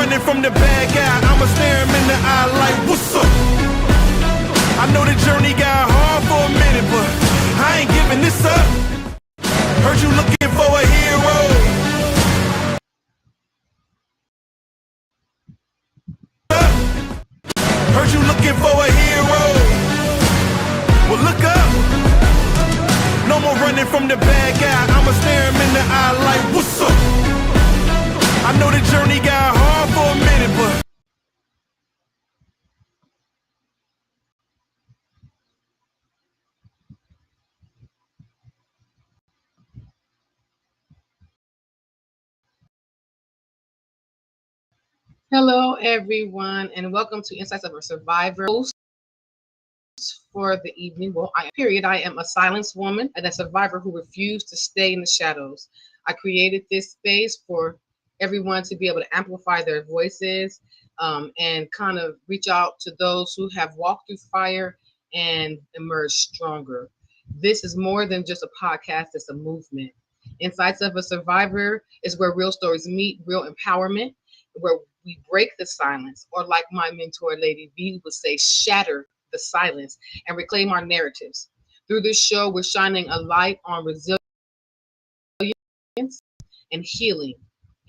running from the bad guy, I'ma stare him in the eye like, what's up? I know the journey got hard for a minute, but I ain't giving this up. Heard you looking for a hero. Heard you looking for a hero. Well, look up. No more running from the bad guy, I'ma stare him in the eye like, what's up? I know the journey got hard for a minute, but Hello, everyone, and welcome to Insights of a Survivor. For the evening, I am a silenced woman and a survivor who refused to stay in the shadows. I created this space for everyone to be able to amplify their voices and kind of reach out to those who have walked through fire and emerged stronger. This is more than just a podcast, it's a movement. Insights of a Survivor is where real stories meet real empowerment, where we break the silence, or like my mentor, Lady V, would say, shatter the silence and reclaim our narratives. Through this show, we're shining a light on resilience and healing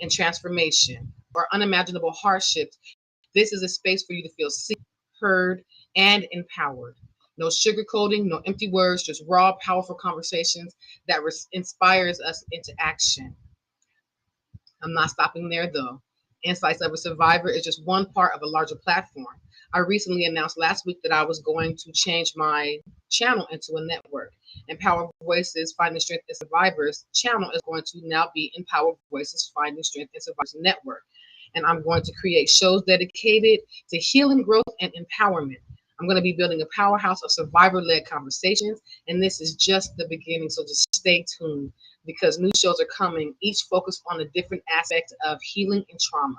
and transformation or unimaginable hardships. This is a space for you to feel seen, heard, and empowered. No sugarcoating, no empty words, just raw, powerful conversations that inspires us into action. I'm not stopping there though. Insights of a Survivor is just one part of a larger platform. I recently announced last week that I was going to change my channel into a network. Empower Voices Finding Strength in Survivors channel is going to now be Empower Voices Finding Strength in Survivors Network. And I'm going to create shows dedicated to healing, growth, and empowerment. I'm going to be building a powerhouse of survivor-led conversations, and this is just the beginning, so just stay tuned because new shows are coming, each focused on a different aspect of healing and trauma.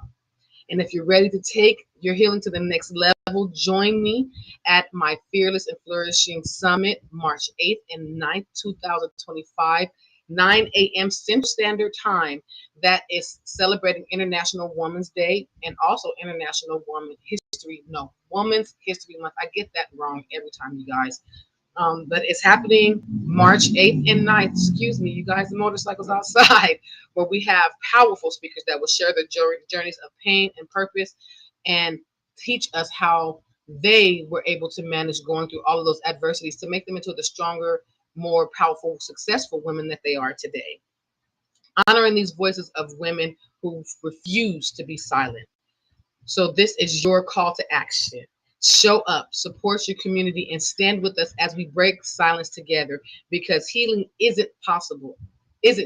And if you're ready to take your healing to the next level, join me at my Fearless and Flourishing Summit, March 8th and 9th, 2025, 9 a.m. Central Standard Time. That is celebrating International Women's Day and also International Women's History Month. I get that wrong every time, you guys. But it's happening March 8th and 9th. Excuse me, you guys, the motorcycles outside, where we have powerful speakers that will share their journeys of pain and purpose and teach us how they were able to manage going through all of those adversities to make them into the stronger, more powerful, successful women that they are today. Honoring these voices of women who refuse to be silent. So this is your call to action. Show up, support your community, and stand with us as we break silence together, because healing isn't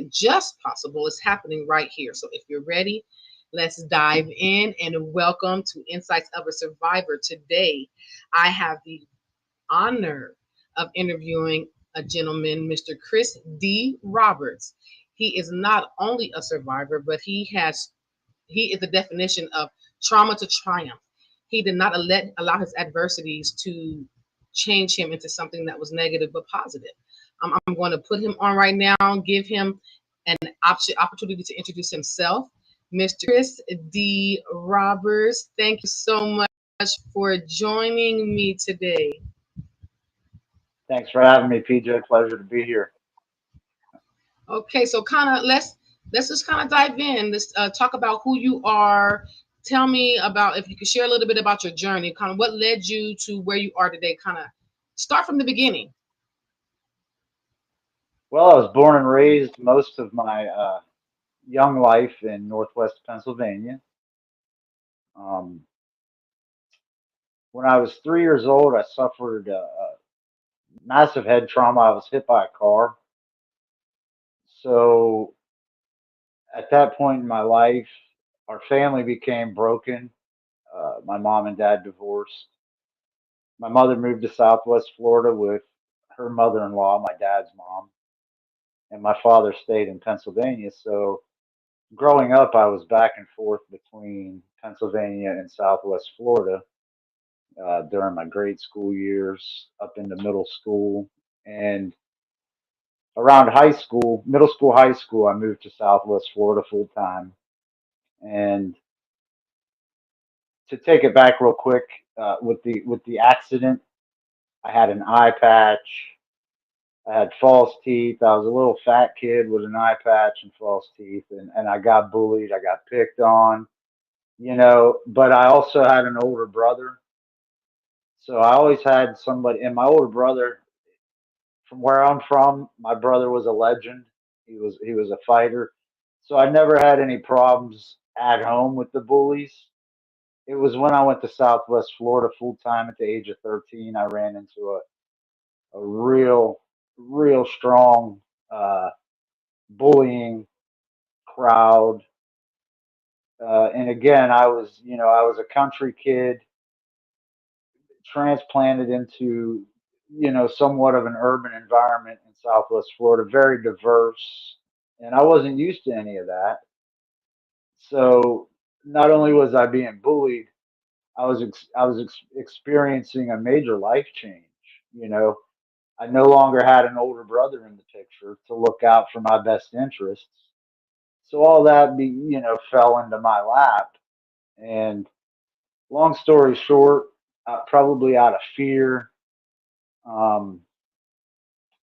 just possible, it's happening right here. So if you're ready, let's dive in, and welcome to Insights of a Survivor. Today, I have the honor of interviewing a gentleman, Mr. Kris D. Roberts. He is not only a survivor, but he is the definition of trauma to triumph. He did not allow his adversities to change him into something that was negative but positive. I'm going to put him on right now, give him an opportunity to introduce himself. Mr. Kris D. Roberts, thank you so much for joining me today. Thanks for having me, PJ. Pleasure to be here. Okay, so let's just kind of dive in. Let's talk about who you are. Tell me about, if you could share a little bit about your journey, kind of what led you to where you are today. Kind of start from the beginning. Well, I was born and raised most of my young life in Northwest Pennsylvania. Um, when I was 3 years old, I suffered massive head trauma. I was hit by a car. So at that point in my life, our family became broken. My mom and dad divorced. My mother moved to Southwest Florida with her mother-in-law, my dad's mom, and my father stayed in Pennsylvania. So growing up, I was back and forth between Pennsylvania and Southwest Florida during my grade school years, up into middle school. And around middle school, high school, I moved to Southwest Florida full time. And to take it back real quick, with the accident, I had an eye patch. I had false teeth. I was a little fat kid with an eye patch and false teeth, and I got bullied. I got picked on, but I also had an older brother. So I always had somebody, and my older brother, from where I'm from, my brother was a legend. He was a fighter. So I never had any problems at home with the bullies. It was when I went to Southwest Florida full time at the age of 13, I ran into a real strong bullying crowd. And again, I was a country kid transplanted into, somewhat of an urban environment in Southwest Florida, very diverse. And I wasn't used to any of that. So not only was I being bullied, I was experiencing a major life change. You know, I no longer had an older brother in the picture to look out for my best interests. So all that fell into my lap. And long story short, probably out of fear, um,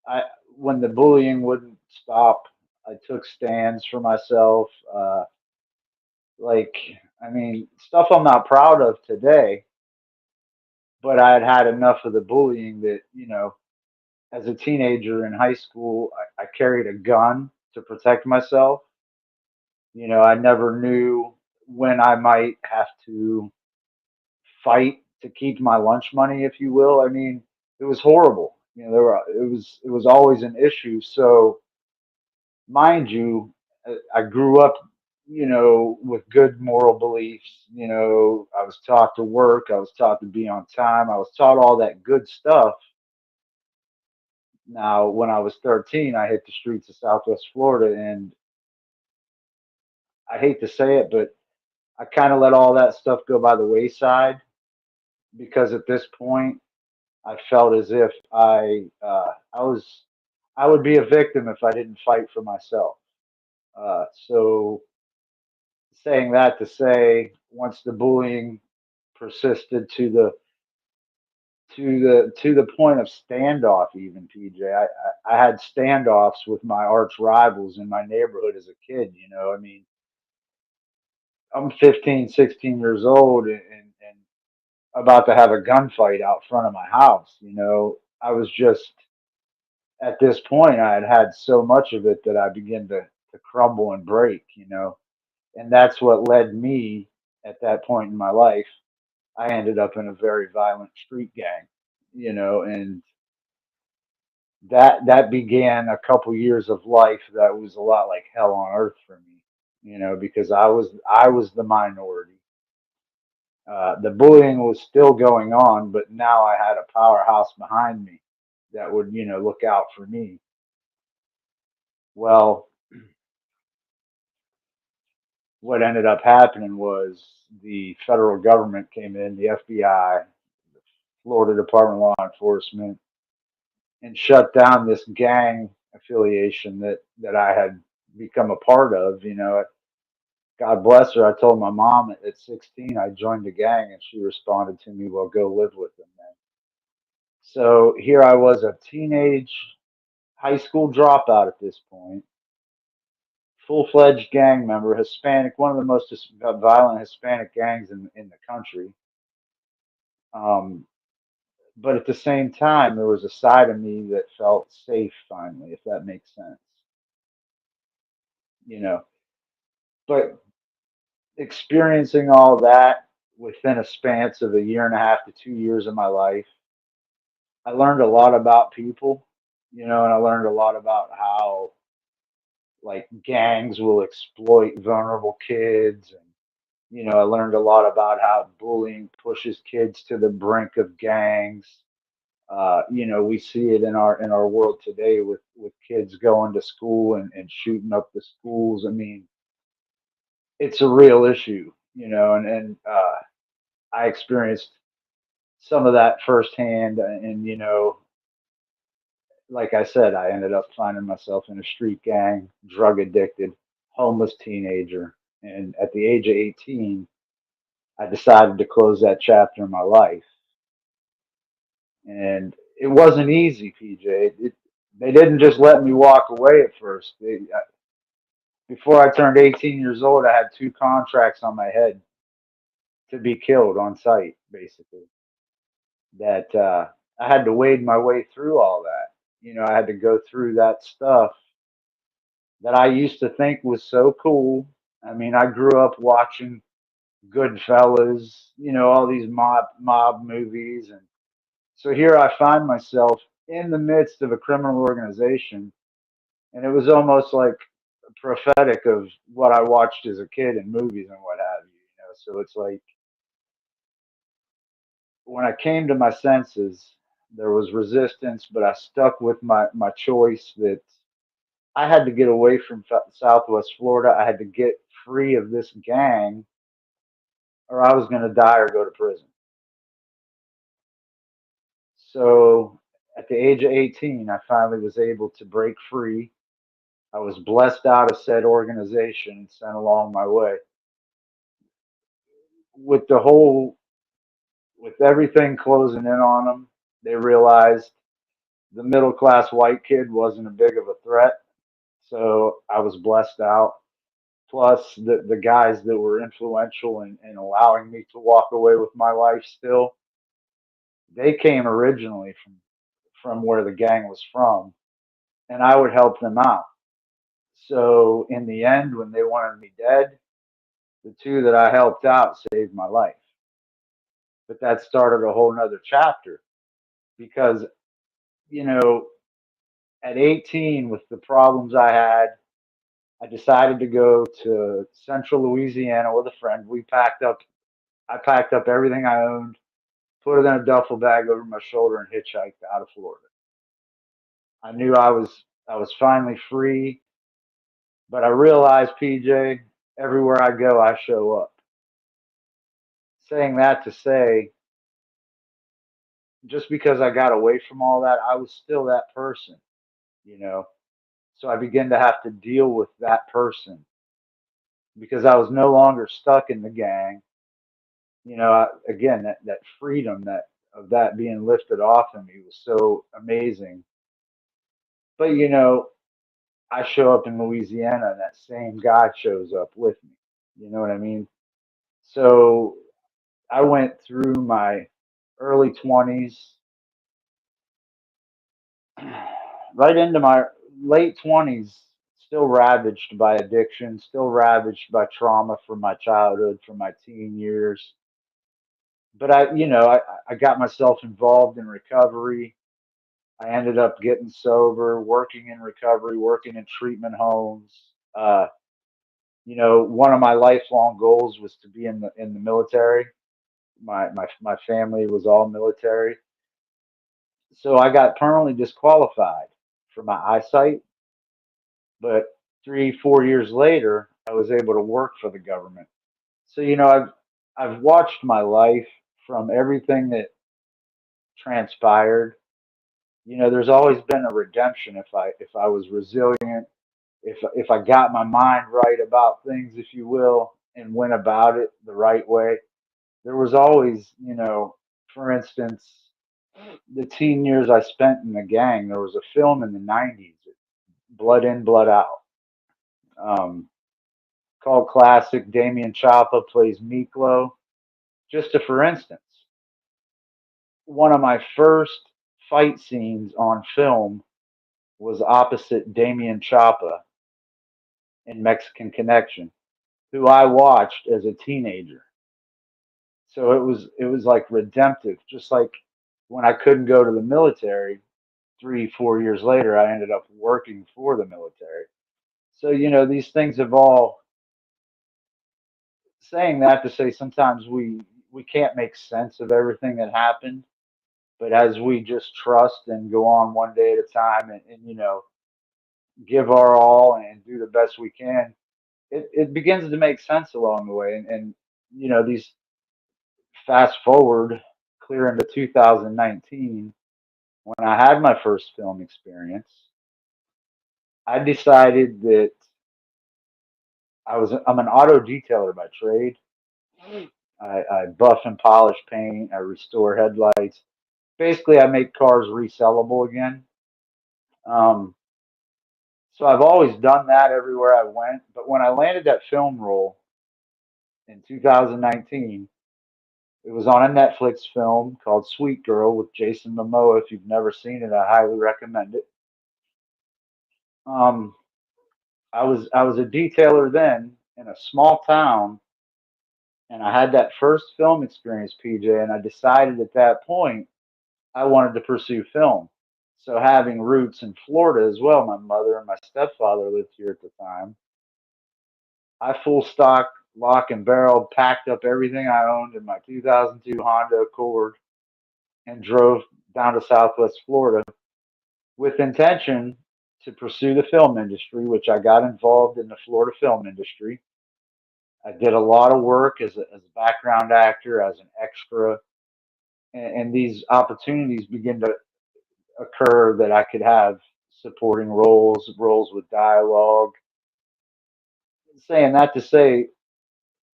I when the bullying wouldn't stop, I took stands for myself. Like, I mean, stuff I'm not proud of today, but I had had enough of the bullying that, as a teenager in high school, I carried a gun to protect myself. I never knew when I might have to fight to keep my lunch money, if you will. I mean, it was horrible. It was always an issue. So, mind you, I grew up, with good moral beliefs. I was taught to work. I was taught to be on time. I was taught all that good stuff. Now, when I was 13, I hit the streets of Southwest Florida, and I hate to say it, but I kind of let all that stuff go by the wayside because at this point, I felt as if I would be a victim if I didn't fight for myself. So, saying that to say, once the bullying persisted to the point of standoff, even PJ, I had standoffs with my arch rivals in my neighborhood as a kid. I mean, I'm 15, 16 years old, and about to have a gunfight out front of my house. I was just at this point, I had had so much of it that I began to crumble and break. And that's what led me at that point in my life. I ended up in a very violent street gang. And that began a couple years of life that was a lot like hell on earth for me. Because I was the minority. The bullying was still going on, but now I had a powerhouse behind me that would, look out for me. Well, what ended up happening was the federal government came in, the FBI, the Florida Department of Law Enforcement, and shut down this gang affiliation that I had become a part of. God bless her. I told my mom at 16 I joined the gang, and she responded to me, "Well, go live with them then." So here I was, a teenage high school dropout at this point, full-fledged gang member, Hispanic, one of the most violent Hispanic gangs in the country. Um, but at the same time, there was a side of me that felt safe finally, if that makes sense. You know, but experiencing all that within a span of a year and a half to 2 years of my life, I learned a lot about people, and I learned a lot about how like gangs will exploit vulnerable kids. And I learned a lot about how bullying pushes kids to the brink of gangs. We see it in our world today with kids going to school and shooting up the schools. I mean, it's a real issue, and I experienced some of that firsthand. And like I said, I ended up finding myself in a street gang, drug addicted, homeless teenager. And at the age of 18, I decided to close that chapter in my life. And it wasn't easy, PJ. They didn't just let me walk away at first. Before I turned 18 years old, I had two contracts on my head to be killed on site, basically. That I had to wade my way through all that. I had to go through that stuff that I used to think was so cool. I mean, I grew up watching Goodfellas, all these mob movies, and so here I find myself in the midst of a criminal organization, and it was almost like prophetic of what I watched as a kid in movies and what have you. So it's like when I came to my senses, there was resistance, but I stuck with my choice that I had to get away from Southwest Florida. I had to get free of this gang, or I was going to die or go to prison. So at the age of 18, I finally was able to break free. I was blessed out of said organization and sent along my way. With the whole, with everything closing in on them, they realized the middle class white kid wasn't a big of a threat. So I was blessed out. Plus the guys that were influential in allowing me to walk away with my life still, they came originally from where the gang was from, and I would help them out. So in the end, when they wanted me dead, the two that I helped out saved my life. But that started a whole nother chapter because, you know, at 18, with the problems I had, I decided to go to central Louisiana with a friend. I packed up everything I owned, put it in a duffel bag over my shoulder, and hitchhiked out of Florida. I knew I was finally free, but I realized, PJ, everywhere I go, I show up. Saying that to say, just because I got away from all that, I was still that person, you know. So I began to have to deal with that person because I was no longer stuck in the gang. Again, that freedom that of that being lifted off of me was so amazing. But I show up in Louisiana and that same guy shows up with me. You know what I mean? So I went through my early 20s, right into my late 20s, still ravaged by addiction, still ravaged by trauma from my childhood, from my teen years. But I got myself involved in recovery. I ended up getting sober, working in recovery, working in treatment homes. One of my lifelong goals was to be in the military. My family was all military, so I got permanently disqualified for my eyesight. But 3, 4 years later, I was able to work for the government. So I've watched my life from everything that transpired. There's always been a redemption if I was resilient, if I got my mind right about things, if you will, and went about it the right way. There was always, for instance, the teen years I spent in the gang. There was a film in the '90s, Blood In, Blood Out, um, called Classic. Damian Chapa plays Miklo. Just a for instance, one of my first fight scenes on film was opposite Damian Chapa in Mexican Connection, who I watched as a teenager. So it was like redemptive, just like when I couldn't go to the military 3, 4 years later, I ended up working for the military. So these things have all, saying that to say sometimes we can't make sense of everything that happened, but as we just trust and go on one day at a time and give our all and do the best we can, it begins to make sense along the way. And these fast forward clear into 2019, when I had my first film experience, I decided that I'm an auto detailer by trade. I buff and polish paint. I restore headlights. Basically, I make cars resellable again. Um, so I've always done that everywhere I went. But when I landed that film role in 2019, it was on a Netflix film called Sweet Girl with Jason Momoa. If you've never seen it, I highly recommend it. Um, I was a detailer then in a small town, and I had that first film experience, PJ, and I decided at that point I wanted to pursue film. So having roots in Florida as well, my mother and my stepfather lived here at the time. I full stock, lock and barrel, packed up everything I owned in my 2002 Honda Accord and drove down to Southwest Florida with intention to pursue the film industry, which I got involved in the Florida film industry. I did a lot of work as a background actor, as an extra, and these opportunities begin to occur that I could have supporting roles, roles with dialogue. Saying that to say,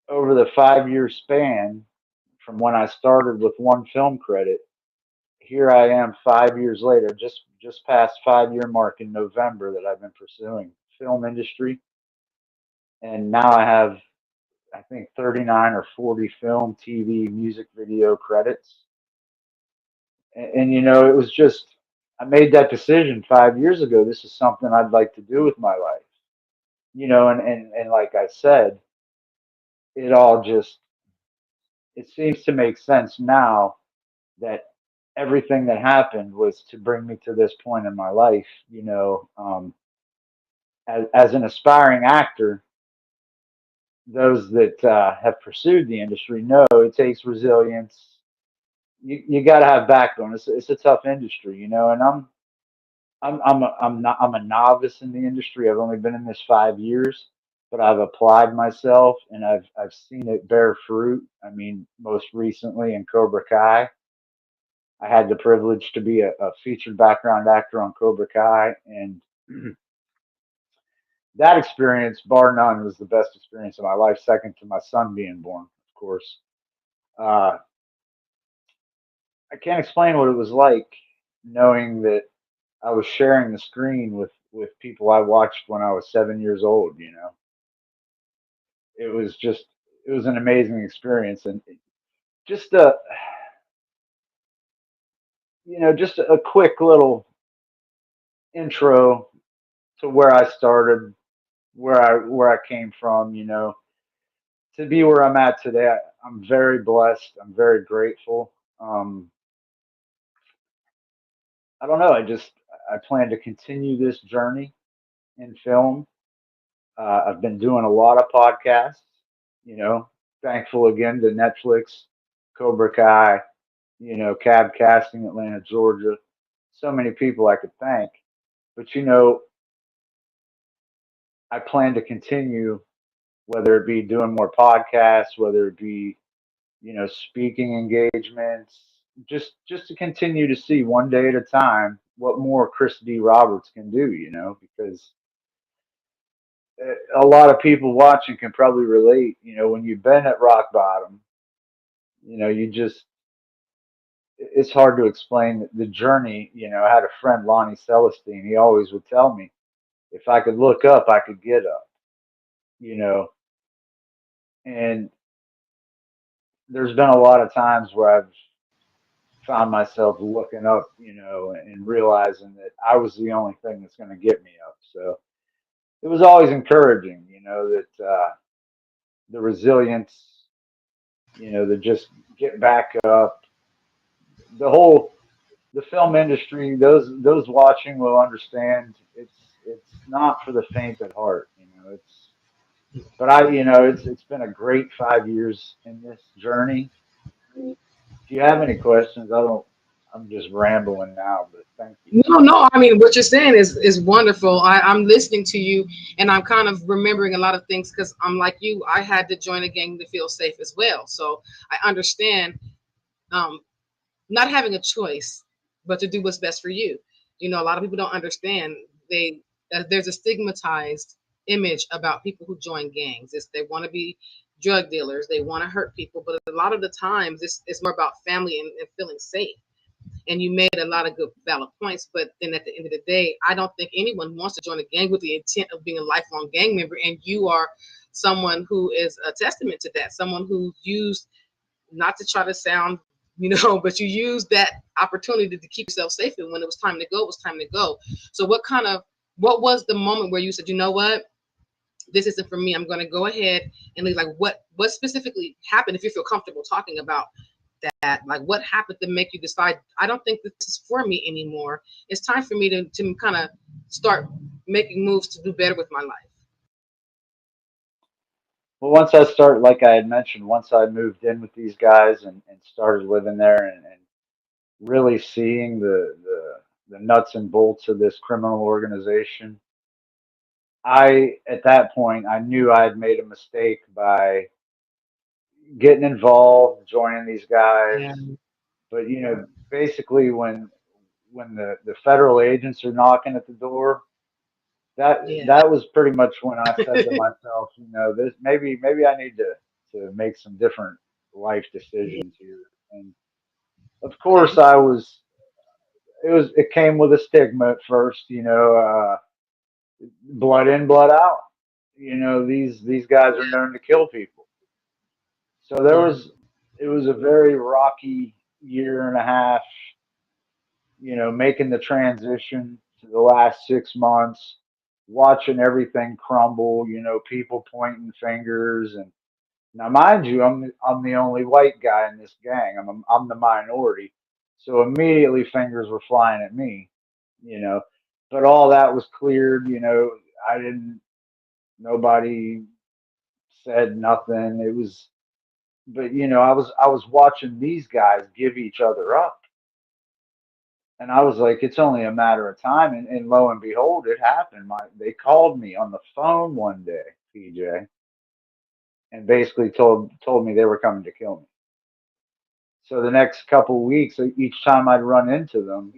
over the 5 year span from when I started with one film credit, here I am 5 years later, just past 5 year mark in November that I've been pursuing film industry, and now I have I think 39 or 40 film, TV, music video credits. And it was just I made that decision 5 years ago. This is something I'd like to do with my life. And like I said, it all just it seems to make sense now that everything that happened was to bring me to this point in my life. As an aspiring actor, those that have pursued the industry know it takes resilience. You got to have backbone. It's a tough industry, and I'm a novice in the industry. I've only been in this 5 years, but I've applied myself and I've seen it bear fruit. I mean, most recently in Cobra Kai, I had the privilege to be a featured background actor on Cobra Kai, and that experience, bar none, was the best experience of my life, second to my son being born, of course. Uh, I can't explain what it was like knowing that I was sharing the screen with people I watched when I was 7 years old. It was just it was an amazing experience, and just just a quick little intro to where I started, where I came from. To be where I'm at today, I'm very blessed. I'm very grateful. I don't know. I plan to continue this journey in film. I've been doing a lot of podcasts. You know, Thankful again to Netflix, Cobra Kai, Cab Casting, Atlanta, Georgia. So many people I could thank. But I plan to continue, whether it be doing more podcasts, whether it be speaking engagements, just to continue to see one day at a time what more Kris D. Roberts can do. Because a lot of people watching can probably relate. When you've been at rock bottom, you just it's hard to explain the journey. I had a friend, Lonnie Celestine. He always would tell me, if I could look up, I could get up. You know, and there's been a lot of times where I've found myself looking up, and realizing that I was the only thing that's going to get me up. So it was always encouraging, that the resilience, to just get back up. The film industry, those watching will understand. It's not for the faint at heart. But it's been a great 5 years in this journey. If you have any questions, I'm just rambling now, but thank you. No, no. I mean, what you're saying is wonderful. I'm listening to you, and I'm kind of remembering a lot of things because I'm like you. I had to join a gang to feel safe as well, so I understand um, not having a choice, but to do what's best for you. A lot of people don't understand. There's a stigmatized image about people who join gangs. They want to be drug dealers. They want to hurt people, but a lot of the times it's more about family and feeling safe. And you made a lot of good valid points, but then at the end of the day, I don't think anyone wants to join a gang with the intent of being a lifelong gang member. And you are someone who is a testament to that, someone who used, not to try to sound, but you used that opportunity to keep yourself safe. And when it was time to go, it was time to go. So what was the moment where you said, you know what, this isn't for me, I'm going to go ahead and leave? Like what specifically happened, if you feel comfortable talking about that? Like, what happened to make you decide, I don't think this is for me anymore, it's time for me to kind of start making moves to do better with my life? Well, once I start, like I had mentioned, once I moved in with these guys and started living there and really seeing the nuts and bolts of this criminal organization, at that point, I knew I had made a mistake by getting involved, joining these Yeah. guys. But basically, when the federal agents are knocking at the door, Yeah. that was pretty much when I said to myself, this maybe I need to make some different life Yeah. decisions here. And of course, it came with a stigma at first, blood in, blood out. These guys are known to kill people. So Yeah. it was a very rocky year and a half, making the transition to the last 6 months, watching everything crumble, people pointing fingers. And now, mind you, I'm the only white guy in this gang. I'm the minority. So immediately fingers were flying at me, you know, but all that was cleared, I didn't, nobody said nothing. But I was watching these guys give each other up. And I was like, it's only a matter of time. And lo and behold, it happened. They called me on the phone one day, PJ, and basically told me they were coming to kill me. So the next couple weeks, each time I'd run into them,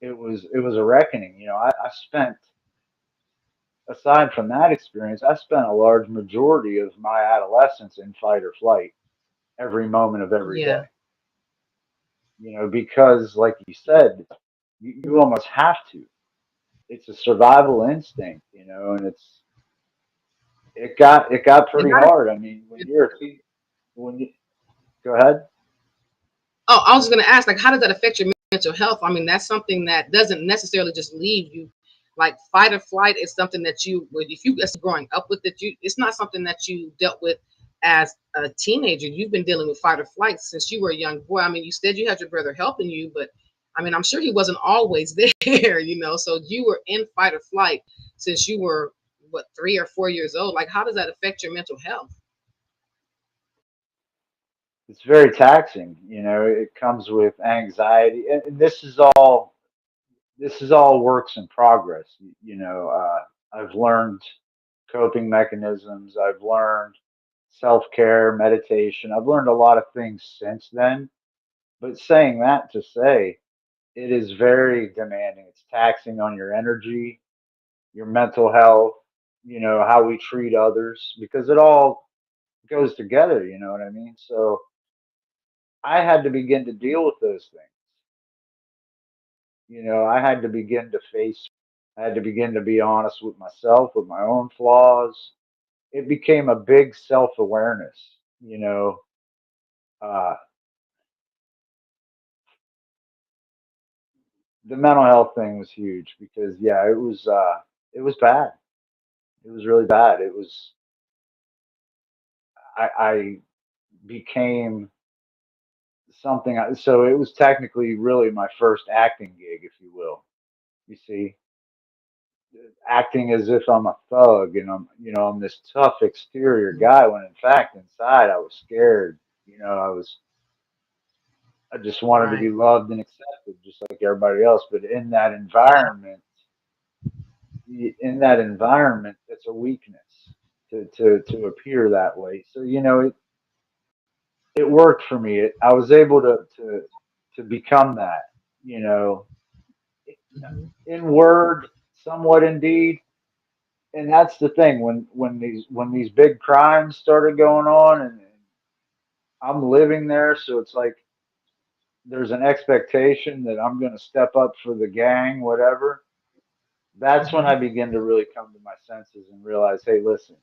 it was a reckoning. I spent, aside from that experience, I spent a large majority of my adolescence in fight or flight every moment of every day. Yeah. Because like you said, you almost have to. It's a survival instinct, and it got And pretty how hard. I mean, when you go ahead. Oh, I was going to ask, like, how does that affect your mental health? I mean, that's something that doesn't necessarily just leave you. Like, fight or flight is something that if you just growing up with it, it's not something that you dealt with as a teenager. You've been dealing with fight or flight since you were a young boy. I mean, you said you had your brother helping you, but I mean, I'm sure he wasn't always there, So you were in fight or flight since you were, what, 3 or 4 years old. Like, how does that affect your mental health? It's very taxing. It comes with anxiety, and this is all works in progress. I've learned coping mechanisms. I've learned self-care, meditation. I've learned a lot of things since then. But saying that to say, it is very demanding. It's taxing on your energy, your mental health, how we treat others, because it all goes together, you know what I mean? So I had to begin to deal with those things. I had to begin to I had to begin to be honest with myself, with my own flaws. It became a big self awareness, you know. Uh, the mental health thing was huge because, yeah, it was bad. It was really bad. I became something. So it was technically really my first acting gig, if you will. You see, acting as if I'm a thug and I'm this tough exterior guy when in fact inside I was scared. I just wanted to Right. be loved and accepted just like everybody else. But in that environment, it's a weakness to appear that way. So it worked for me. I was able to become that. You know, Mhm. in word, somewhat in deed. and that's the thing when these big crimes started going on, and I'm living there, so it's like there's an expectation that I'm going to step up for the gang, whatever. That's when I Hmm. begin to really come to my senses and realize, hey, listen,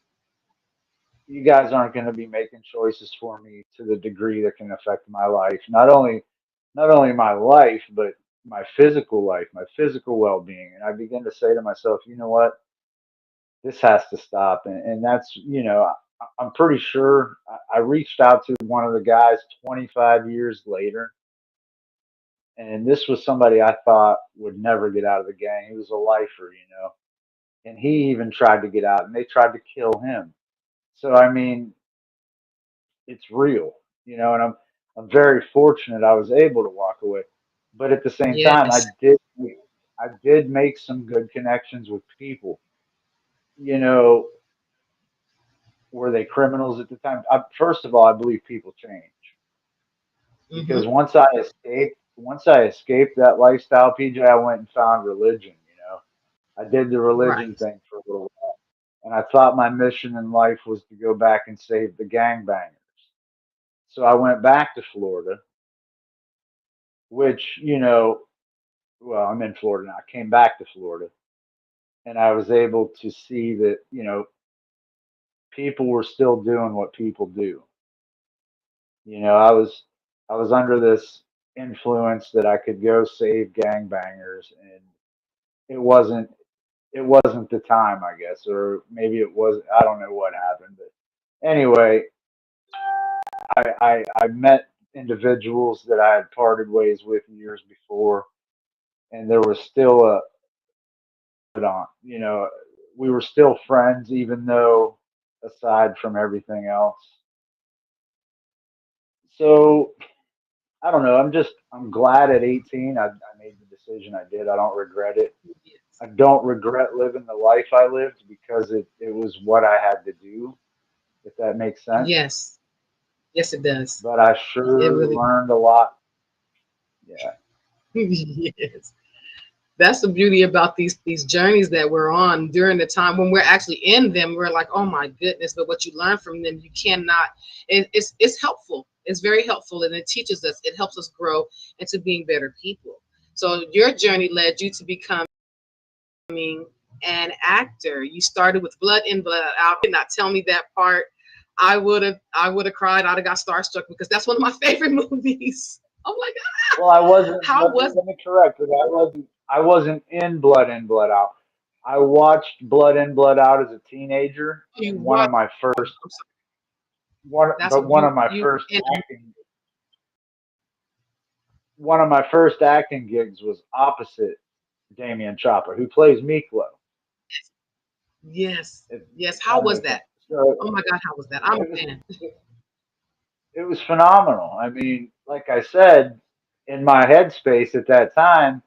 you guys aren't going to be making choices for me to the degree that can affect my life. Not only my life, but my physical life, my physical well-being. And I begin to say to myself, you know what? This has to stop. And that's, I'm pretty sure I reached out to one of the guys 25 years later. And this was somebody I thought would never get out of the gang. He was a lifer, and he even tried to get out and they tried to kill him. So, I mean, it's real, and I'm very fortunate I was able to walk away. But at the same time, Yes. I did make some good connections with people. You know, were they criminals at the time? First of all, I believe people change because Hmm. once I escaped that lifestyle, PJ, I went and found religion. I did the religion Right. thing for a little while, and I thought my mission in life was to go back and save the gangbangers. So I went back to Florida, which, well, I'm in Florida now. I came back to Florida and I was able to see that, people were still doing what people do. I was under this influence that I could go save gangbangers, and it wasn't it wasn't the time, I guess, or maybe it was. I don't know what happened, but anyway, I met individuals that I had parted ways with years before, and there was still on. We were still friends, even though aside from everything else. So I don't know. I'm glad at 18 I made the decision I did. I don't regret it. Yes. I don't regret living the life I lived because it was what I had to do, if that makes sense. Yes. Yes, it does. But I It sure really learned a lot. Yeah. yes. That's the beauty about these journeys that we're on during the time when we're actually in them. We're like, oh my goodness, but what you learn from them, you cannot. It's helpful. It's very helpful, and it teaches us. It helps us grow into being better people. So your journey led you to becoming an actor. You started with Blood In, Blood Out. Did not tell me that part. I would have cried. I'd have got starstruck because that's one of my favorite movies. Oh my god, Well, I wasn't. how Let me was let me correct it. I wasn't in Blood In, Blood Out. I watched Blood In, Blood Out as a teenager, you and one watch? of my I'm first sorry. one, That's but what one of my you first and acting one of my first acting gigs was opposite Damian Chopper, who plays Miklo. yes, If, yes. if How that was makes sense. that? So Oh my god, how was that? I'm a it was fan. it, it was phenomenal. I mean, like I said, in my headspace at that time,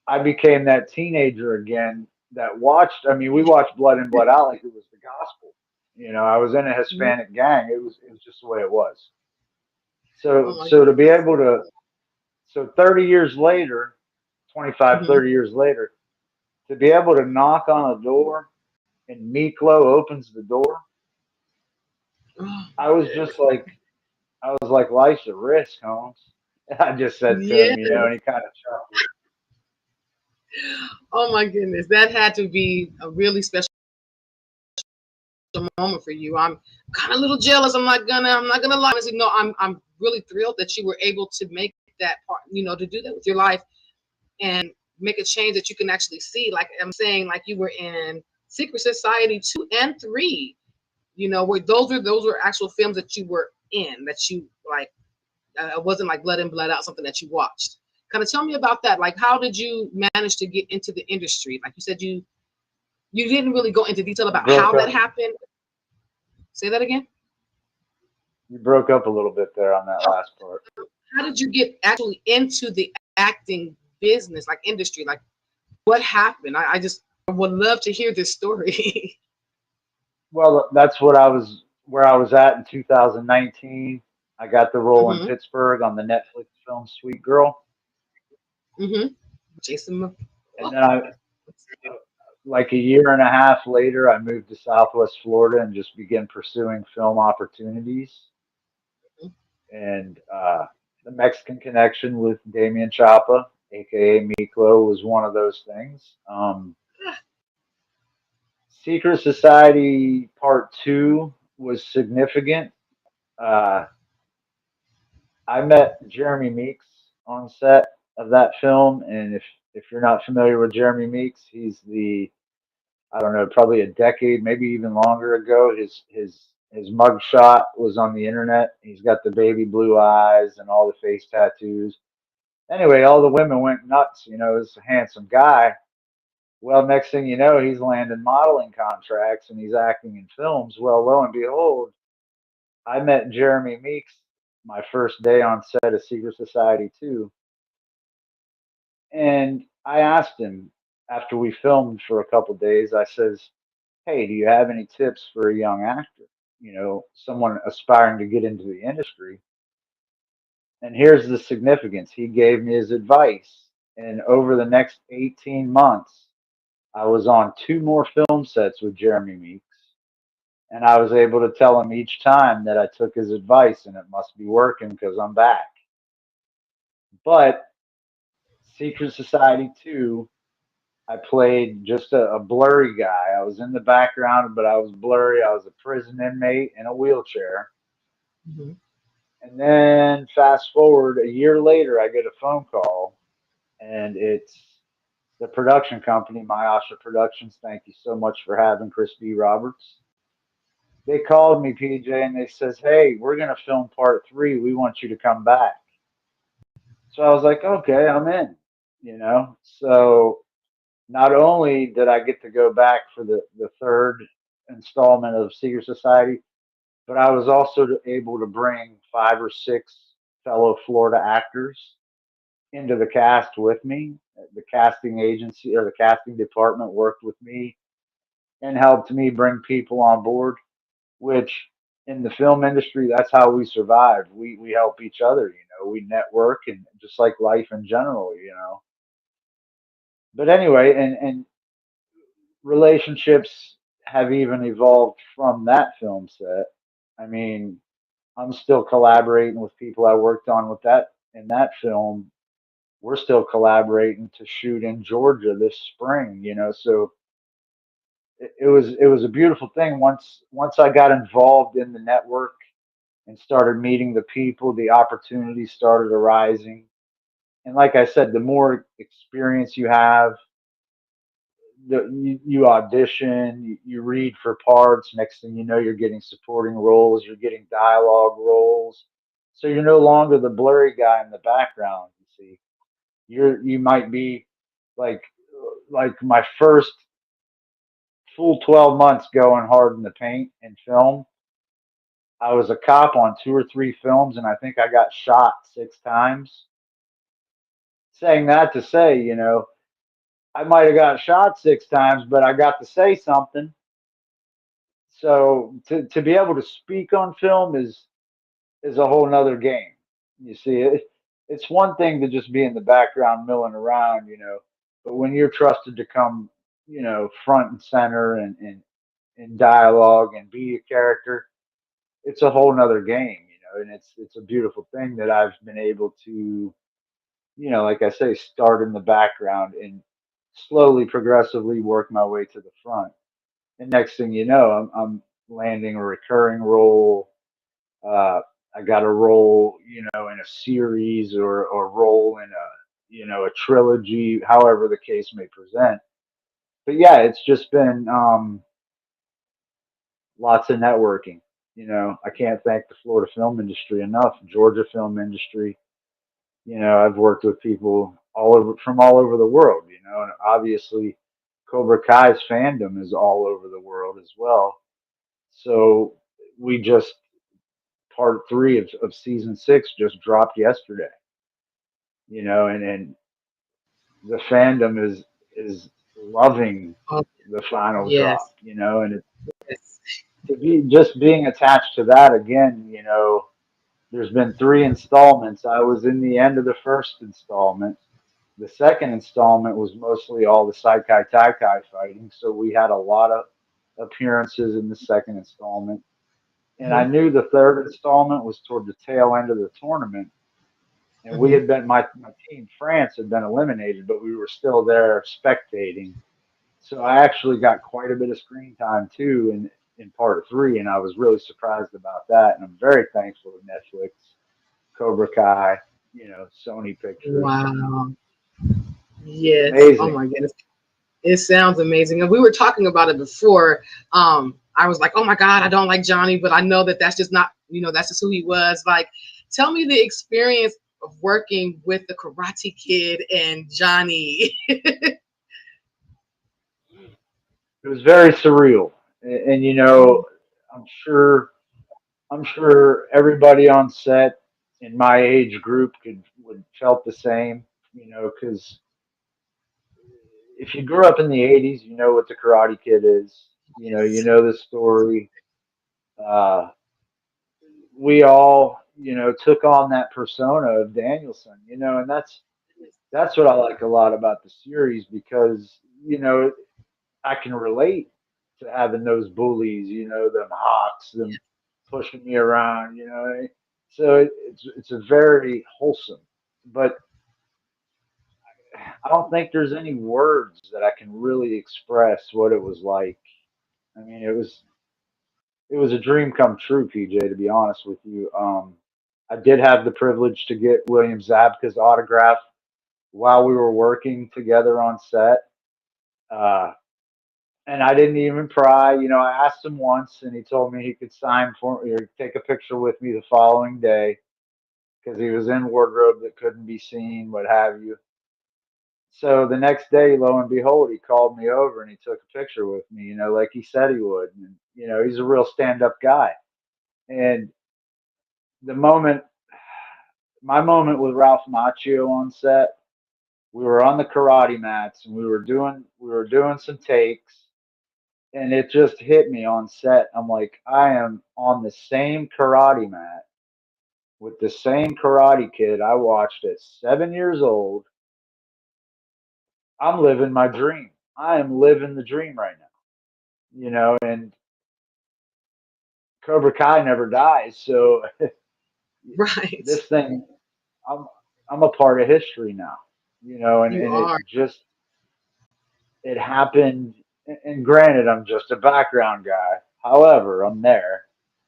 I became that teenager again that watched. I mean, we watched Blood In, Blood Out like it was the gospel. I was in a Hispanic gang. It was just the way it was. Oh So my so to be goodness. able to so 30 years later, 25, Hmm. 30 years later, to be able to knock on a door and Miklo opens the door, Oh, I was just like, I was like, life's a risk, Holmes. And I just said to yeah. him, and he kind of chuckled. Oh my goodness, that had to be a really special moment for you. I'm kind of a little jealous. I'm not gonna lie. Honestly, no, I'm really thrilled that you were able to make that part. To do that with your life and make a change that you can actually see. Like I'm saying, like you were in Secret Society 2 and 3. Where those were actual films that you were in that you like. It wasn't like Blood In, Blood Out, something that you watched. Kind of tell me about that. Like, how did you manage to get into the industry? Like you said, you didn't really go into detail You about how broke that up. happened. Say that again. You broke up a little bit there on that How, last part. how did you get actually into the acting business, like industry? Like, what happened? I just would love to hear this story. Well, that's where I was at in 2019. I got the role in Hmm. Pittsburgh on the Netflix film Sweet Girl, Hmm. Jason. and Oh, then I like a year and a half later, I moved to Southwest Florida and just began pursuing film opportunities. And the Mexican connection with Damien Chapa, aka Miklo, was one of those things. Secret Society Part Two was significant. Uh, I met Jeremy Meeks on set of that film, and if you're not familiar with Jeremy Meeks, he's the, I don't know, probably a decade, maybe even longer ago. His mug shot was on the internet. He's got the baby blue eyes and all the face tattoos. Anyway, all the women went nuts. You know, he's a handsome guy. Well, next thing you know, he's landing modeling contracts and he's acting in films. Well, lo and behold, I met Jeremy Meeks my first day on set of Secret Society 2. And I asked him after we filmed for a couple days, I says, hey, do you have any tips for a young actor? You know, someone aspiring to get into the industry. And here's the significance. He gave me his advice. And over the next 18 months, I was on two more film sets with Jeremy Meeks. And I was able to tell him each time that I took his advice and it must be working because I'm back. But Secret Society 2, I played just a blurry guy. I was in the background, but I was blurry. I was a prison inmate in a wheelchair. Mhm. And then fast forward a year later, I get a phone call, and it's the production company, Myasha Productions. Thank you so much for having Kris D. Roberts. They called me, PJ, and they says, "Hey, we're gonna film part three. We want you to come back." So I was like, "Okay, I'm in." You know. So not only did I get to go back for the third installment of Secret Society, but I was also able to bring five or six fellow Florida actors into the cast with me. The casting agency or the casting department worked with me and helped me bring people on board, which in the film industry, that's how we survive. We help each other, you know, we network and just like life in general, you know. But anyway, and relationships have even evolved from that film set. I mean, I'm still collaborating with people I worked on with that in that film. We're still collaborating to shoot in Georgia this spring, you know. So it was a beautiful thing once I got involved in the network and started meeting the people, the opportunities started arising. And like I said, the more experience you have, you audition, you read for parts. Next thing you know, you're getting supporting roles, you're getting dialogue roles. So you're no longer the blurry guy in the background. You see, you might be like like my first full 12 months going hard in the paint and film. I was a cop on two or three films, and I think I got shot six times. Saying that to say, you know, I might have got shot six times, but I got to say something. So to be able to speak on film is a whole nother game. You see, it's one thing to just be in the background milling around, you know, but when you're trusted to come, you know, front and center and dialogue and be a character, it's a whole nother game, you know, and it's a beautiful thing that I've been able to, you know, like I say, start in the background and slowly, progressively work my way to the front. And next thing you know, I'm landing a recurring role. Uh, I got a role, you know, in a series or role in a, you know, a trilogy, however the case may present. But yeah, it's just been lots of networking. You know, I can't thank the Florida film industry enough, Georgia film industry. You know, I've worked with people all over from all over the world, you know, and obviously Cobra Kai's fandom is all over the world as well. So we just part three of season six just dropped yesterday, you know, and the fandom is loving Oh, the final drop, yes. you know, and it, Yes. to be just being attached to that again, you know, there's been three installments. I was in the end of the first installment. The second installment was mostly all the Saikai Taikai fighting, so we had a lot of appearances in the second installment. And I Hmm. knew the third installment was toward the tail end of the tournament, and we Hmm. had been my team France had been eliminated, but we were still there spectating. So I actually got quite a bit of screen time too in part three, and I was really surprised about that. And I'm very thankful to Netflix, Cobra Kai, Sony Pictures. Wow. Yes. Oh Amazing. my goodness. It sounds amazing. And we were talking about it before. I was like, oh my God, I don't like Johnny, but I know that that's just not, that's just who he was. Like, tell me the experience of working with the Karate Kid and Johnny. It was very surreal, and I'm sure I'm sure everybody on set in my age group would felt the same. Because if you grew up in the '80s, you know what the Karate Kid is. You know the story. Uh, we all took on that persona of Danielson. And that's what I like a lot about the series because I can relate to having those bullies, them hawks, them pushing me around, So it's a very wholesome, but I don't think there's any words that I can really express what it was like. I mean, it was a dream come true, PJ. To be honest with you, I did have the privilege to get William Zabka's autograph while we were working together on set. Uh, and I didn't even pry. I asked him once, and he told me he could sign for me or take a picture with me the following day because he was in wardrobe that couldn't be seen, what have you. So the next day, lo and behold, he called me over and he took a picture with me, like he said he would. And, he's a real stand up guy. And the moment, my moment with Ralph Macchio on set, we were on the karate mats and we were doing some takes and it just hit me on set. I'm like, I am on the same karate mat with the same Karate Kid I watched at 7 years old. I'm living my dream. I am living the dream right now, and Cobra Kai never dies. So Right. this thing, I'm, I'm a part of history now, and, You and it are. just, it happened. And granted, I'm just a background guy. However, I'm there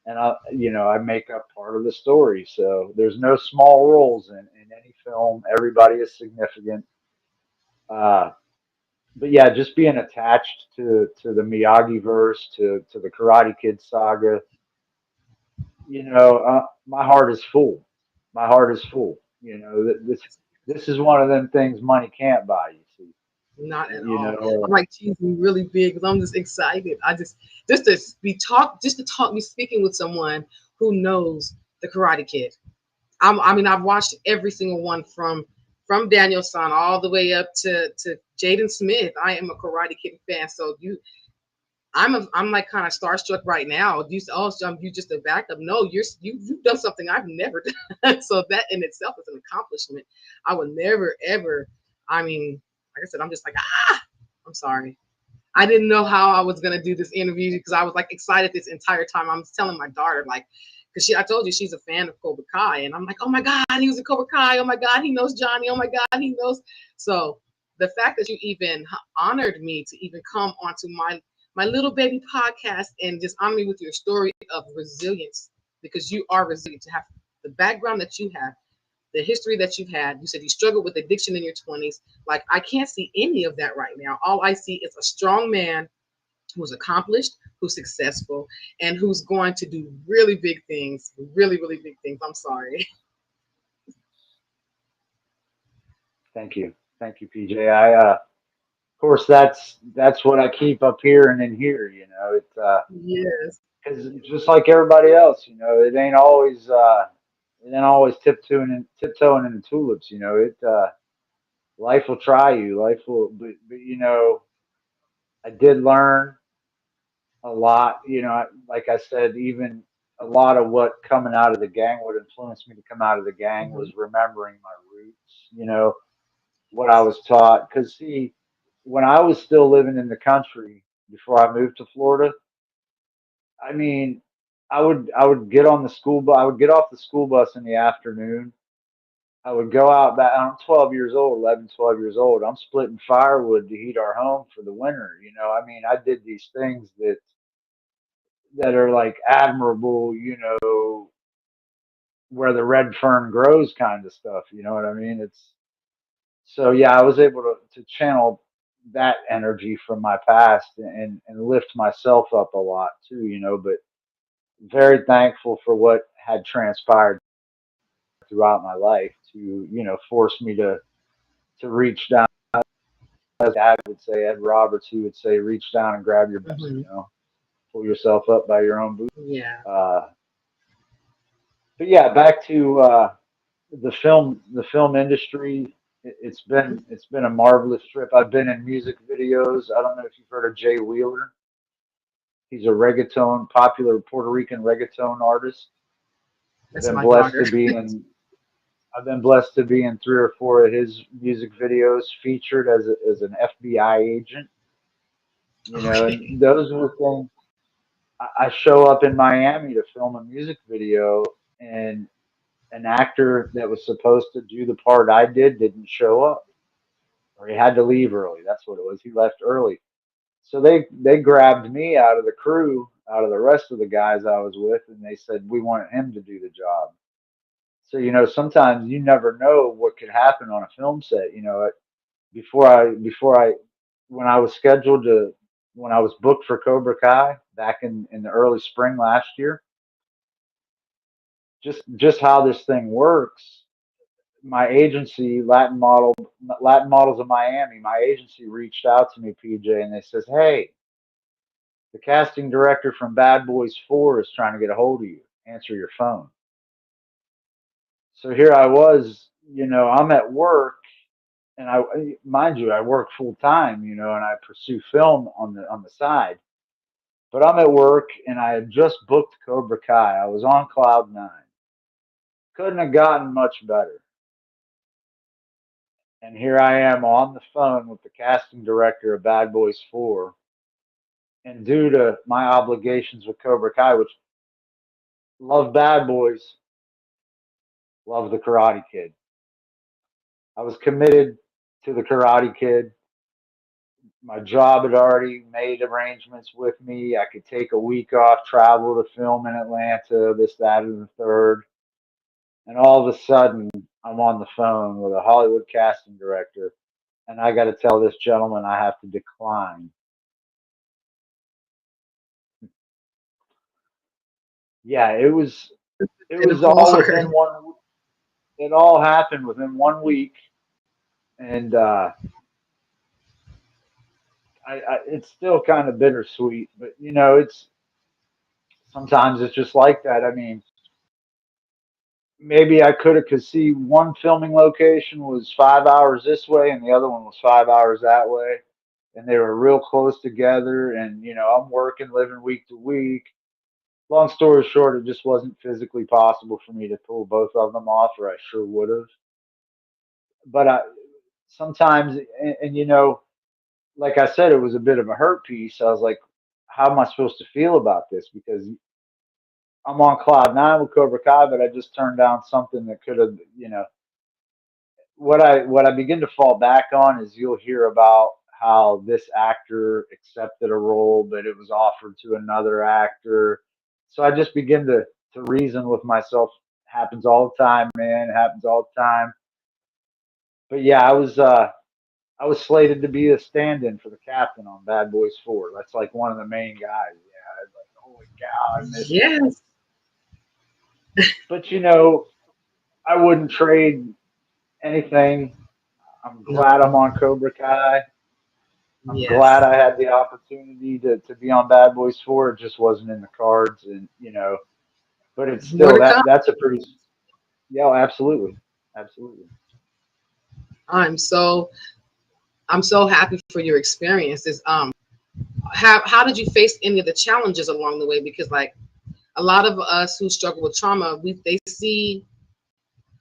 and I make up part of the story. So there's no small roles in any film. Everybody is significant. Uh, but yeah, just being attached to the Miyagi verse, to the Karate Kid saga, my heart is full. My heart is full. This is one of them things money can't buy. You see, Not at you all. I'm know. like teasing really big because I'm just excited. Just to talk, be speaking with someone who knows the Karate Kid. I mean, I've watched every single one from Daniel San all the way up to Jaden Smith. I am a Karate Kid fan, so I'm like kind of starstruck right now. You just a backup. No, you've done something I've never done. So that in itself is an accomplishment. I would never ever. I mean, like I said, I'm just like I'm sorry. I didn't know how I was gonna do this interview because I was like excited this entire time. I'm telling my daughter like, because I told you she's a fan of Cobra Kai, and I'm like, oh my God, he was a Cobra Kai. Oh my God, he knows Johnny. Oh my God, he knows. So the fact that you even honored me to even come onto my little baby podcast and just honor me with your story of resilience, because you are resilient to have the background that you have, the history that you've had. You said you struggled with addiction in your 20s. Like, I can't see any of that right now. All I see is a strong man who's accomplished, who's successful, and who's going to do really big things, really, really big things. I'm sorry. Thank you, PJ. Of course, that's what I keep up here and in here. It's Yes. because just like everybody else, it ain't always tiptoeing in the tulips. Life will try you. Life will, but I did learn a lot. Like I said, even a lot of what coming out of the gang, what influenced me to come out of the gang Mhm. was remembering my roots. what I was taught. Because see, when I was still living in the country before I moved to Florida, I mean, I would get on the school bus. I would get off the school bus in the afternoon. I would go out back. I'm 12 years old, 11, 12 years old. I'm splitting firewood to heat our home for the winter. You know, I mean, I did these things that are like admirable. You know, where the red fern grows, kind of stuff. You know what I mean? It's so yeah. I was able to channel that energy from my past and lift myself up a lot too. You know, but very thankful for what had transpired throughout my life to force me to reach down, as Dad would say, Ed Roberts, he would say, reach down and grab your best, Hmm. pull yourself up by your own boot. Yeah. uh, but yeah, back to the film industry. It's been a marvelous trip. I've been in music videos. I don't know if you've heard of Jay Wheeler. He's a popular Puerto Rican reggaeton artist. I've That's been my blessed daughter. to be in I've been blessed to be in 3 or 4 of his music videos, featured as an FBI agent. Okay. And those were things. I show up in Miami to film a music video, and an actor that was supposed to do the part I did didn't show up, or he had to leave early. That's what it was. He left early. So they grabbed me out of the crew, out of the rest of the guys I was with, and they said we want him to do the job. So sometimes you never know what could happen on a film set. Before I when I was scheduled to when I was booked for Cobra Kai back in the early spring last year, just how this thing works. My agency, Latin Models of Miami, my agency reached out to me, PJ, and they says, "Hey, the casting director from Bad Boys 4 is trying to get a hold of you. Answer your phone." So here I was, I'm at work, and mind you, I work full time, and I pursue film on the side. But I'm at work, and I had just booked Cobra Kai. I was on cloud nine. Couldn't have gotten much better. And here I am on the phone with the casting director of Bad Boys 4. And due to my obligations with Cobra Kai, which love Bad Boys, love the Karate Kid, I was committed to the Karate Kid. My job had already made arrangements with me. I could take a week off, travel to film in Atlanta, this, that, and the third. And all of a sudden, I'm on the phone with a Hollywood casting director, and I got to tell this gentleman I have to decline. Yeah, it And was all hard. within one. It all happened within 1 week, and it's still kind of bittersweet. But it's sometimes it's just like that. I mean, maybe I could have, cause see, one filming location was 5 hours this way, and the other one was 5 hours that way, and they were real close together. And I'm working, living week to week. Long story short, it just wasn't physically possible for me to pull both of them off, or I sure would have. But sometimes, and like I said, it was a bit of a hurt piece. I was like, how am I supposed to feel about this? Because I'm on cloud nine with Cobra Kai, but I just turned down something that could have, what I begin to fall back on is you'll hear about how this actor accepted a role, but it was offered to another actor. So I just begin to reason with myself. Happens all the time, man. It happens all the time. But yeah, I was slated to be a stand-in for the captain on Bad Boys 4. That's like one of the main guys. Yeah, I was like, holy cow, I missed it. Yes. But I wouldn't trade anything. I'm glad I'm No. on Cobra Kai. I'm glad Yes. I had the opportunity to be on Bad Boys 4. It just wasn't in the cards, and but it's More still to come. that's a pretty, yeah, absolutely, absolutely. I'm so I'm so happy for your experiences. How did you face any of the challenges along the way? Because like a lot of us who struggle with trauma, they see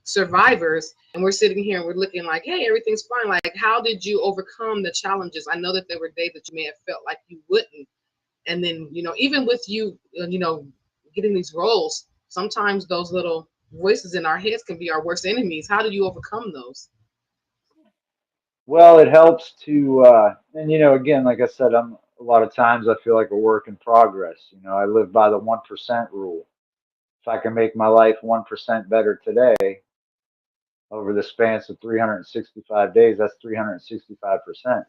survivors, and we're sitting here and we're looking like, hey, everything's fine. Like, how did you overcome the challenges? I know that there were days that you may have felt like you wouldn't. And then, even with you, getting these roles, sometimes those little voices in our heads can be our worst enemies. How do you overcome those? Well, it helps to, and again, like I said, a lot of times I feel like a work in progress. I live by the 1% rule. If I can make my life 1% better today over the span of 365 days, that's 365%.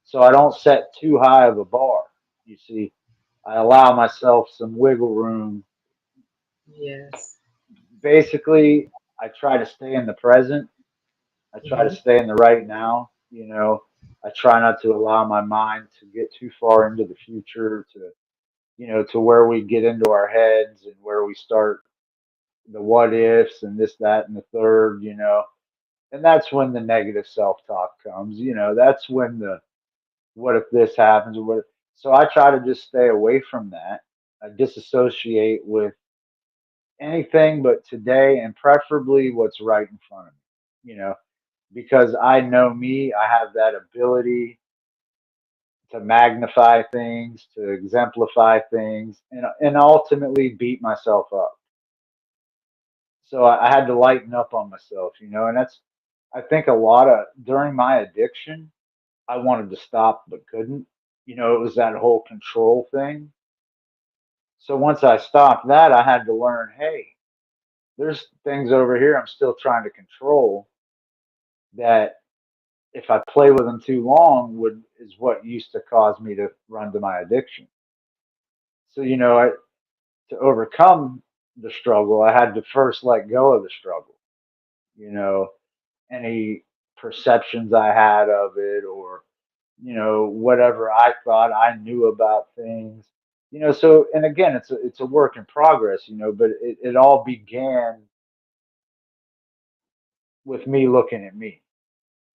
So I don't set too high of a bar. You see, I allow myself some wiggle room. Yes. Basically, I try to stay in the present. I try to Hmm. stay in the right now. I try not to allow my mind to get too far into the future to where we get into our heads and where we start the what ifs and this, that, and the third. And that's when the negative self talk comes. That's when the what if this happens or what. So I try to just stay away from that. I disassociate with anything but today and preferably what's right in front of me. Because I know me, I have that ability to magnify things, to exemplify things, and ultimately beat myself up. So I had to lighten up on myself, and that's, I think, a lot of during my addiction, I wanted to stop but couldn't. It was that whole control thing. So once I stopped that, I had to learn, hey, there's things over here I'm still trying to control that if I play with them too long would is what used to cause me to run to my addiction. So to overcome the struggle, I had to first let go of the struggle. You know, any perceptions I had of it, or whatever I thought I knew about things. So and again, it's a work in progress. But it all began with me looking at me.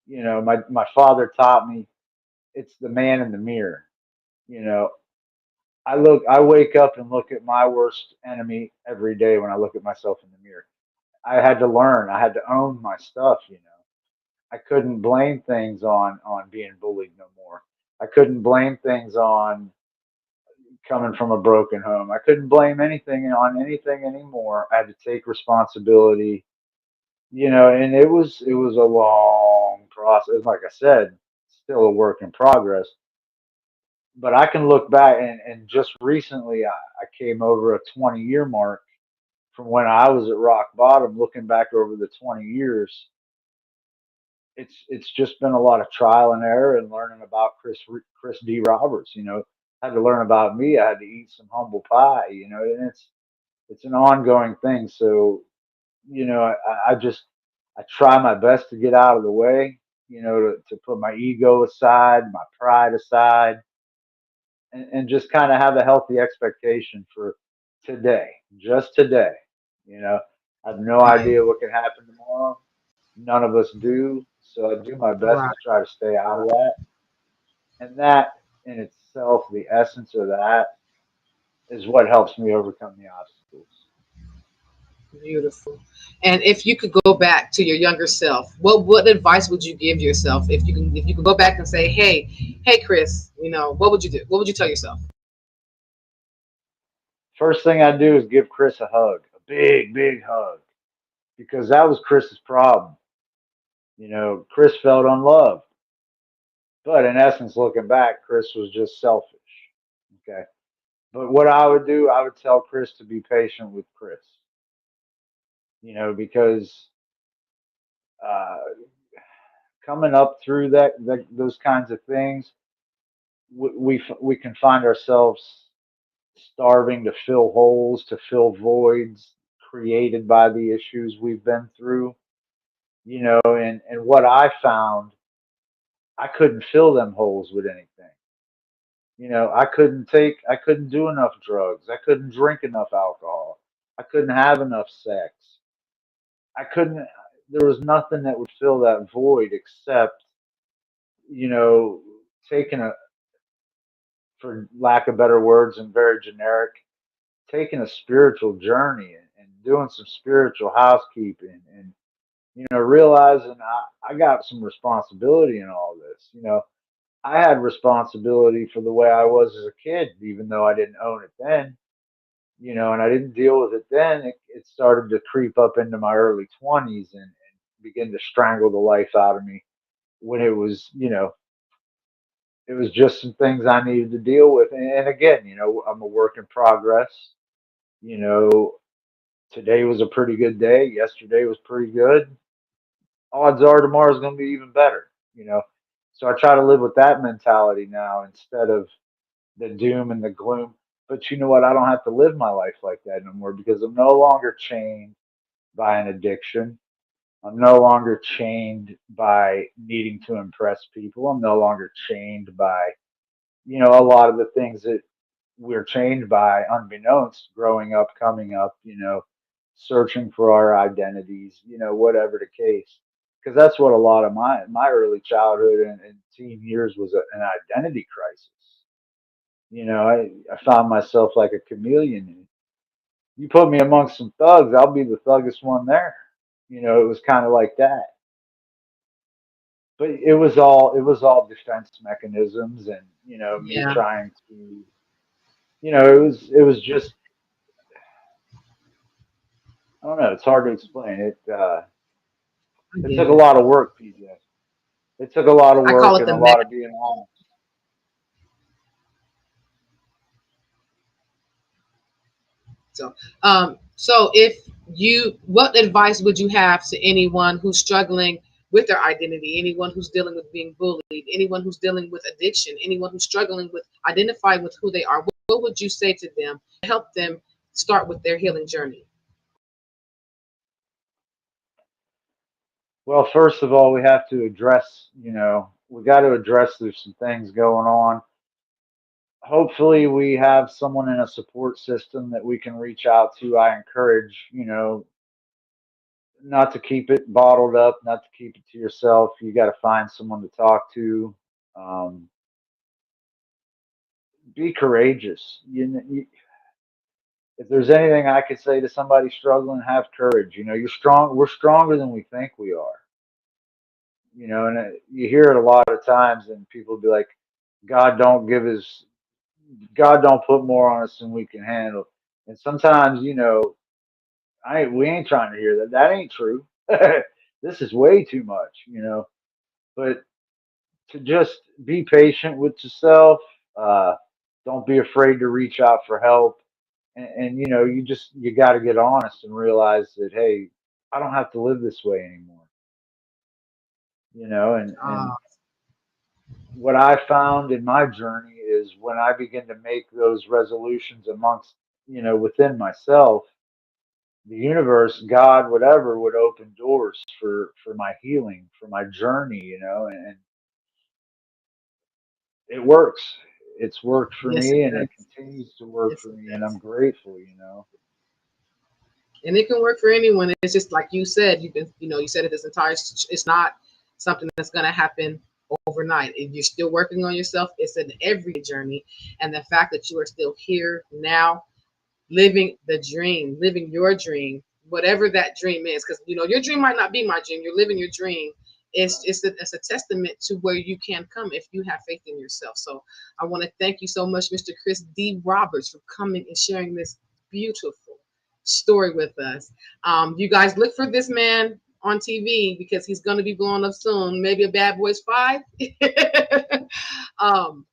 My father taught me it's the man in the mirror. You know, I wake up and look at my worst enemy every day when I look at myself in the mirror. I had to learn. I had to own my stuff. I couldn't blame things on being bullied no more. I couldn't blame things on coming from a broken home. I couldn't blame anything on anything anymore. I had to take responsibility, and it was a long process. Like I said, still a work in progress. But I can look back and just recently I came over a 20-year mark from when I was at rock bottom. Looking back over the 20 years, it's just been a lot of trial and error and learning about Kris D. Roberts. I had to learn about me. I had to eat some humble pie. And it's an ongoing thing. So I just I try my best to get out of the way. To put my ego aside, my pride aside, and just kind of have a healthy expectation for today, just today. You know, I have no Right. idea what can happen tomorrow. None of us do. So I do my best Right. to try to stay out of that. And that in itself, the essence of that is what helps me overcome the obstacles. Beautiful. And if you could go back to your younger self, what advice would you give yourself if you could go back and say, hey, Kris, what would you do? What would you tell yourself? First thing I do is give Kris a hug, a big, big hug, because that was Chris's problem. Kris felt unloved. But in essence, looking back, Kris was just selfish. Okay. But what I would do, I would tell Kris to be patient with Kris, because uh, coming up through those kinds of things, we can find ourselves starving to fill holes, to fill voids created by the issues we've been through. And what I found, I couldn't fill them holes with anything. I couldn't do enough drugs. I couldn't drink enough alcohol. I couldn't have enough sex. I couldn't, there was nothing that would fill that void except, you know, taking for lack of better words and very generic, taking a spiritual journey and doing some spiritual housekeeping realizing I got some responsibility in all this. I had responsibility for the way I was as a kid, even though I didn't own it then, and I didn't deal with it then. It started to creep up into my early 20s and begin to strangle the life out of me when it was just some things I needed to deal with. And again, I'm a work in progress. You know, Today was a pretty good day. Yesterday was pretty good. Odds are tomorrow's going to be even better. So I try to live with that mentality now instead of the doom and the gloom. But you know what? I don't have to live my life like that no more because I'm no longer chained by an addiction. I'm no longer chained by needing to impress people. I'm no longer chained by, a lot of the things that we're chained by unbeknownst growing up, coming up, searching for our identities, whatever the case. Because that's what a lot of my early childhood and teen years was an identity crisis. I found myself like a chameleon. You put me amongst some thugs, I'll be the thuggest one there. It was kind of like that. But it was all defense mechanisms and me Yeah, trying to it was just I don't know, it's hard to explain. I It get took a it. lot of work, PJ. It took a lot of I call work it and the a meta. lot of being honest. So if what advice would you have to anyone who's struggling with their identity, anyone who's dealing with being bullied, anyone who's dealing with addiction, anyone who's struggling with identifying with who they are? What would you say to them to help them start with their healing journey? Well, first of all, we have to we got to address there's some things going on. Hopefully, we have someone in a support system that we can reach out to. I encourage, not to keep it bottled up, not to keep it to yourself. You got to find someone to talk to. Um, be courageous. If there's anything I could say to somebody struggling, have courage. You're strong. We're stronger than we think we are. And you hear it a lot of times, and people be like, "God don't give us, God don't put more on us than we can handle." And sometimes, we ain't trying to hear that. That ain't true. This is way too much. But to just be patient with yourself. Uh, don't be afraid to reach out for help. And you got to get honest and realize that, hey, I don't have to live this way anymore. And Uh, what I found in my journey is when I begin to make those resolutions amongst, within myself, the universe, God, whatever, would open doors for my healing, for my journey, and it works. It's worked for yes, it me and it does. continues to work Yes, for it me, and I'm does. grateful. And it can work for anyone. It's just like you said. You said it this entire. It's not something that's going to happen overnight. If you're still working on yourself, it's an everyday journey. And the fact that you are still here now, living the dream, living your dream, whatever that dream is, because your dream might not be my dream. You're living your dream. It's a testament to where you can come if you have faith in yourself. So I want to thank you so much, Mr. Kris D. Roberts, for coming and sharing this beautiful story with us. You guys look for this man on TV because he's going to be blowing up soon. Maybe a Bad Boys 5. um,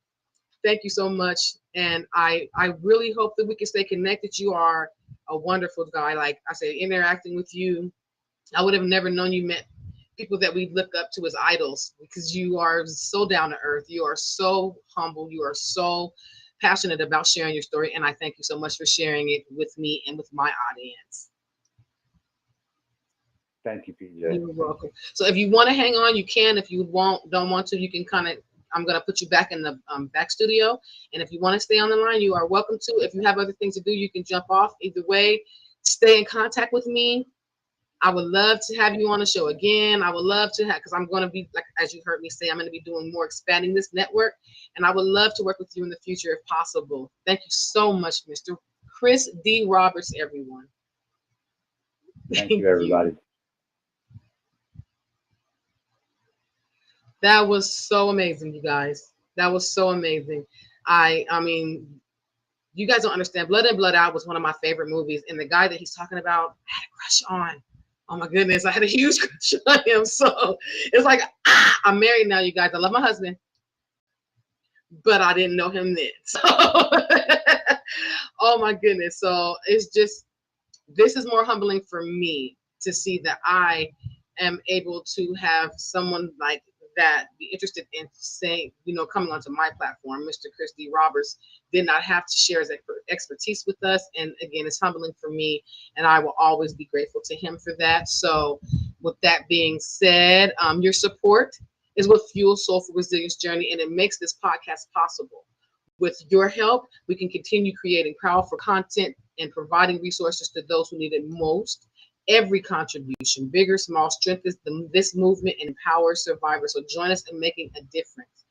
Thank you so much. And I really hope that we can stay connected. You are a wonderful guy. Like I said, interacting with you, I would have never known you met people that we look up to as idols because you are so down to earth. You are so humble. You are so passionate about sharing your story. And I thank you so much for sharing it with me and with my audience. Thank you, PJ. You're Thank welcome. you. So if you want to hang on, you can. If you don't want to, you can kind of. I'm gonna put you back in the back studio, and if you want to stay on the line, you are welcome to. If you have other things to do, you can jump off. Either way, stay in contact with me. I would love to have you on the show again. I would love to have because I'm going to be like as you heard me say, I'm going to be doing more expanding this network, and I would love to work with you in the future if possible. Thank you so much, Mr. Kris D. Roberts. Everyone, Thank thank you, you. everybody. That was so amazing, you guys. That was so amazing. I mean, you guys don't understand. Blood In, Blood Out was one of my favorite movies, and the guy that he's talking about, I had a crush on. Oh my goodness, I had a huge crush on him. So it's like, I'm married now, you guys. I love my husband, but I didn't know him then. So, oh my goodness. So it's just, this is more humbling for me to see that I am able to have someone like that be interested in saying, coming onto my platform. Mr. Kris D. Roberts did not have to share his expertise with us. And again, it's humbling for me, and I will always be grateful to him for that. So with that being said, your support is what fuels Soulful Resilience Journey, and it makes this podcast possible. With your help, we can continue creating powerful content and providing resources to those who need it most. Every contribution, big or small, strengthens this movement and empowers survivors. So join us in making a difference.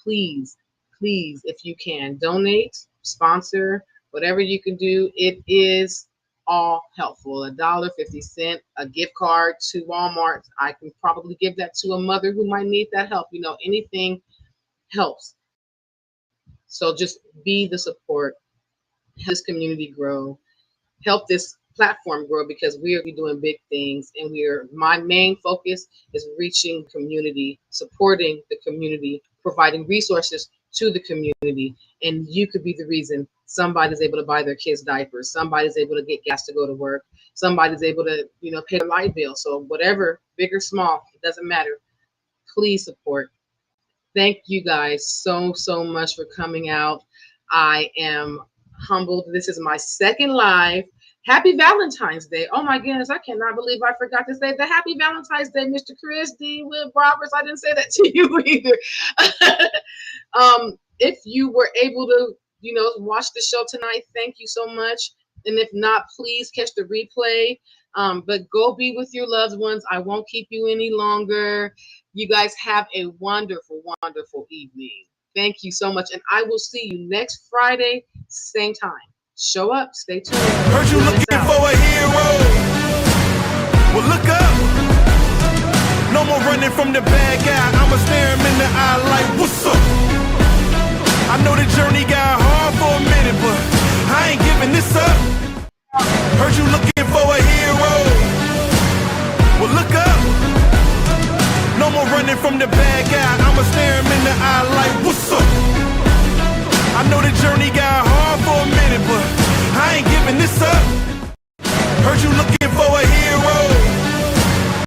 Please, please, if you can, donate, sponsor, whatever you can do. It is all helpful. $1.50, a gift card to Walmart. I can probably give that to a mother who might need that help. Anything helps. So just be the support, help this community grow, help this platform grow, because we are doing big things, and my main focus is reaching community, supporting the community, providing resources to the community. And you could be the reason somebody's able to buy their kids diapers, somebody's able to get gas to go to work, somebody's able to, pay their light bill. So whatever, big or small, it doesn't matter. Please support. Thank you guys so, so much for coming out. I am humbled. This is my second live. Happy Valentine's Day. Oh my goodness, I cannot believe I forgot to say the Happy Valentine's Day, Mr. Kris D. with Roberts. I didn't say that to you either. If you were able to, watch the show tonight, thank you so much. And if not, please catch the replay. But go be with your loved ones. I won't keep you any longer. You guys have a wonderful, wonderful evening. Thank you so much. And I will see you next Friday, same time. Show up. Stay tuned. Heard you looking for a hero. Well, look up. No more running from the bad guy. I'ma stare him in the eye like, what's up? I know the journey got hard for a minute, but I ain't giving this up. Heard you looking for a hero. Well, look up. No more running from the bad guy. I'ma stare him in the eye like, what's up? I know the journey got hard for a minute, but I ain't giving this up. Heard you looking for a hero.